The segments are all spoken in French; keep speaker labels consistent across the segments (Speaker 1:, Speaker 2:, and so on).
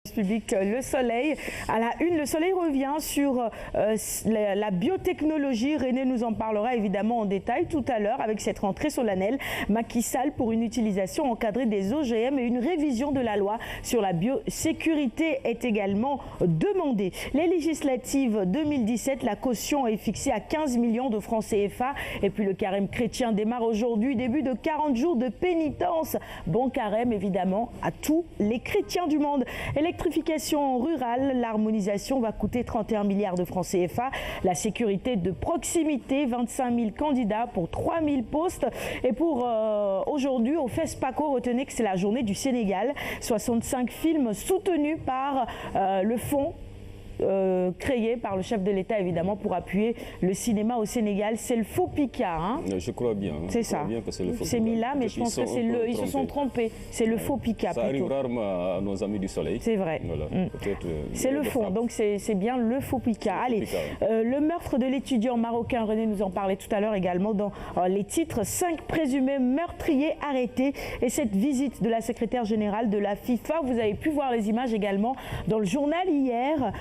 Speaker 1: Public Le Soleil. À la une, Le Soleil revient sur la biotechnologie. René nous en parlera évidemment en détail tout à l'heure avec cette rentrée solennelle. Macky Sall pour une utilisation encadrée des OGM et une révision de la loi sur la biosécurité est également demandée. Les législatives 2017, la caution est fixée à 15 millions de francs CFA. Et puis le carême chrétien démarre aujourd'hui, début de 40 jours de pénitence. Bon carême évidemment à tous les chrétiens du monde. L'électrification rurale, l'harmonisation va coûter 31 milliards de francs CFA. La sécurité de proximité, 25 000 candidats pour 3 000 postes. Et pour aujourd'hui, au FESPACO, retenez que c'est la journée du Sénégal. 65 films soutenus par le fonds créé par le chef de l'État évidemment pour appuyer le cinéma au Sénégal. C'est le FOPICA. Hein.
Speaker 2: Je crois bien.
Speaker 1: C'est ça. C'est mis là, mais je pense que c'est le. Ils se sont trompés. C'est le FOPICA.
Speaker 2: Ça arrive rarement à nos amis du Soleil.
Speaker 1: C'est vrai. Voilà. C'est le fond. Donc c'est bien le FOPICA. Allez, le meurtre de l'étudiant marocain, René nous en parlait tout à l'heure également dans les titres. 5 présumés meurtriers arrêtés. Et cette visite de la secrétaire générale de la FIFA, vous avez pu voir les images également dans le journal hier.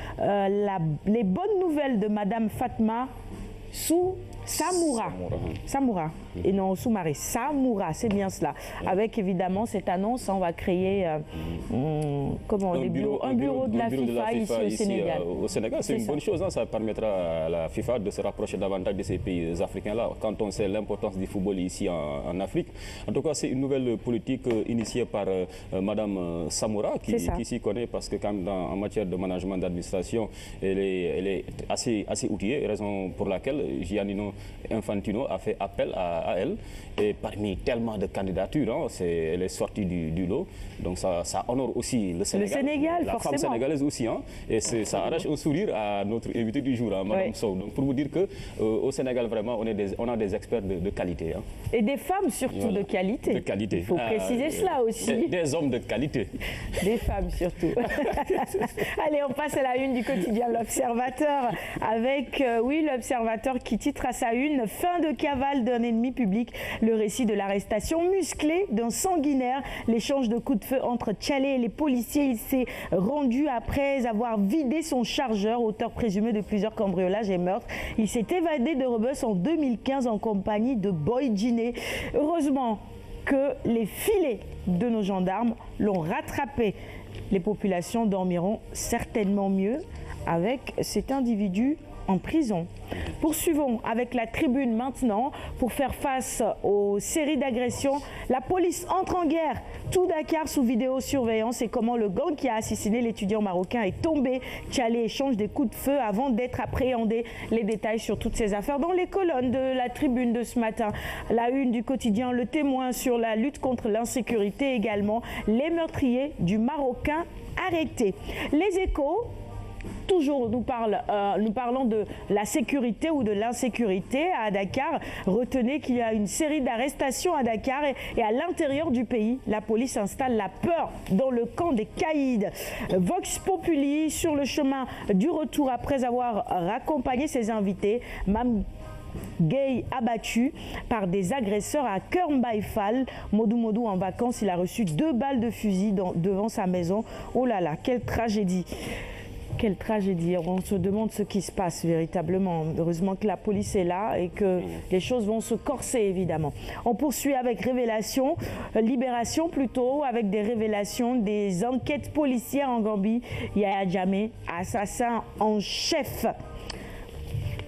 Speaker 1: Les bonnes nouvelles de Madame Fatma Samoura. Et non Soumaré, Samoura, c'est bien cela. Avec évidemment cette annonce, on va créer un bureau de la FIFA ici au Sénégal.
Speaker 2: Au Sénégal, c'est une bonne chose, hein. Ça permettra à la FIFA de se rapprocher davantage de ces pays africains-là, quand on sait l'importance du football ici en Afrique. En tout cas, c'est une nouvelle politique initiée par Madame Samoura, qui s'y connaît, parce que quand en matière de management d'administration, elle est assez outillée, raison pour laquelle Giannino Infantino a fait appel à elle, et parmi tellement de candidatures, hein, elle est sortie du lot, donc ça honore aussi le Sénégal, la
Speaker 1: forcément.
Speaker 2: Femme sénégalaise aussi, hein, et ça arrache un sourire à notre invité du jour, hein, Madame Sow. Donc pour vous dire que au Sénégal vraiment on a des experts de qualité, hein.
Speaker 1: Et des femmes surtout de qualité.
Speaker 2: De qualité.
Speaker 1: Il faut préciser cela aussi.
Speaker 2: Des hommes de qualité.
Speaker 1: Des femmes surtout. Allez, on passe à la une du quotidien L'Observateur avec l'Observateur qui titre à sa une « Fin de cavale d'un ennemi public ». Le récit de l'arrestation musclée d'un sanguinaire. L'échange de coups de feu entre Tchalé et les policiers. Il s'est rendu après avoir vidé son chargeur, auteur présumé de plusieurs cambriolages et meurtres. Il s'est évadé de Rebeuss en 2015 en compagnie de Boy Djiné. Heureusement que les filets de nos gendarmes l'ont rattrapé. Les populations dormiront certainement mieux avec cet individu en prison. Poursuivons avec la Tribune maintenant pour faire face aux séries d'agressions. La police entre en guerre. Tout Dakar sous vidéosurveillance et comment le gang qui a assassiné l'étudiant marocain est tombé. Tchalé échange des coups de feu avant d'être appréhendé. Les détails sur toutes ces affaires dans les colonnes de la Tribune de ce matin. La une du quotidien Le Témoin sur la lutte contre l'insécurité également. Les meurtriers du Marocain arrêtés. Les Échos. Toujours nous parlons de la sécurité ou de l'insécurité à Dakar. Retenez qu'il y a une série d'arrestations à Dakar et à l'intérieur du pays. La police installe la peur dans le camp des caïds. Vox Populi sur le chemin du retour après avoir raccompagné ses invités. Mam Gay abattu par des agresseurs à Kermbaïfal. Modou en vacances, il a reçu 2 balles de fusil devant sa maison. Oh là là, quelle tragédie! Quelle tragédie, on se demande ce qui se passe véritablement. Heureusement que la police est là et que les choses vont se corser évidemment. On poursuit avec Libération plutôt, avec des révélations des enquêtes policières en Gambie. Yaya Jammeh, assassin en chef.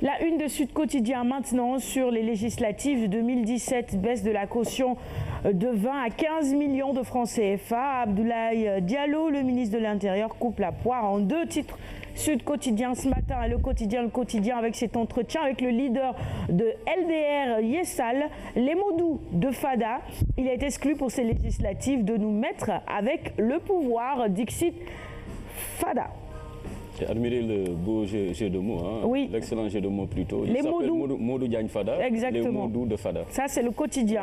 Speaker 1: La une de Sud Quotidien maintenant sur les législatives de 2017, baisse de la caution de 20 à 15 millions de francs CFA. Abdoulaye Diallo, le ministre de l'Intérieur, coupe la poire en 2 titres. Sud Quotidien ce matin et le quotidien avec cet entretien avec le leader de LDR Yessal, les mots doux de Fada. Il est exclu pour ces législatives de nous mettre avec le pouvoir, Dixit Fada.
Speaker 2: Admirez le beau jeu de mots, hein.
Speaker 1: Oui.
Speaker 2: L'excellent jeu de mots plutôt. Il
Speaker 1: les
Speaker 2: s'appelle Modou Diagne Fada.
Speaker 1: Exactement.
Speaker 2: Les mots doux de Fada.
Speaker 1: Ça, c'est le quotidien.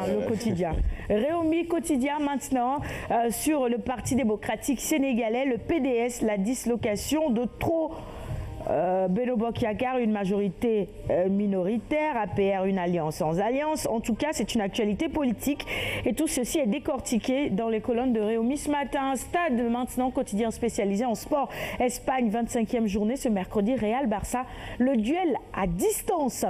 Speaker 1: Réumi quotidien maintenant sur le Parti démocratique sénégalais, le PDS, la dislocation de trop Benno Bokk Yakaar, une majorité minoritaire, APR, une alliance sans alliance. En tout cas, c'est une actualité politique et tout ceci est décortiqué dans les colonnes de Réumi ce matin. Stade maintenant, quotidien spécialisé en sport. Espagne, 25e journée ce mercredi, Real-Barça, le duel à distance.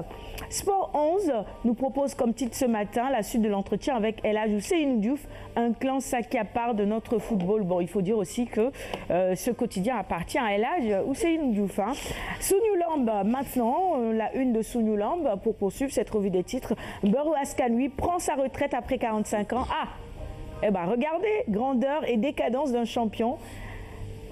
Speaker 1: Sport 11 nous propose comme titre ce matin la suite de l'entretien avec El Hadj Ousseynou Diouf, un clan s'accapare de notre football. Bon, il faut dire aussi que ce quotidien appartient à El Hadj Ousseynou Diouf. Hein. Sunu Lamb, maintenant, la une de Sunu Lamb pour poursuivre cette revue des titres. Barrow Askanui prend sa retraite après 45 ans. Ah, eh ben regardez, grandeur et décadence d'un champion.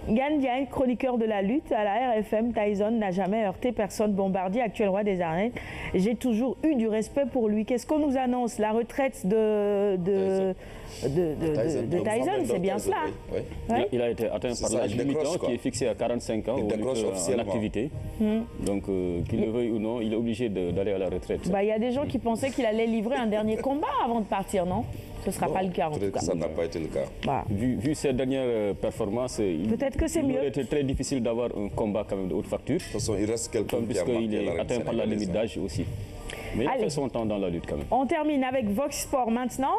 Speaker 1: Gandian, chroniqueur de la lutte à la RFM, Tyson n'a jamais heurté personne. Bombardier, actuel roi des arènes. J'ai toujours eu du respect pour lui. Qu'est-ce qu'on nous annonce? La retraite de Tyson, c'est bien cela.
Speaker 2: Oui. Ouais. Il a été atteint par l'âge limitant qui est fixé à 45 ans en activité. Donc, qu'il le veuille ou non, il est obligé d'aller à la retraite.
Speaker 1: Il y a des gens qui pensaient qu'il allait livrer un dernier combat avant de partir, non? Ce ne sera pas le cas en tout cas.
Speaker 3: Ça n'a pas été le cas.
Speaker 1: Voilà.
Speaker 2: Vu ses dernières performances,
Speaker 1: peut-être que c'est mieux.
Speaker 2: Il aurait été très difficile d'avoir un combat quand même de haute facture.
Speaker 3: De toute façon, il reste quelqu'un qui a
Speaker 2: puisqu'il est atteint par la limite d'âge aussi. Mais il a fait son temps dans la lutte quand même.
Speaker 1: On termine avec Vox Sport maintenant.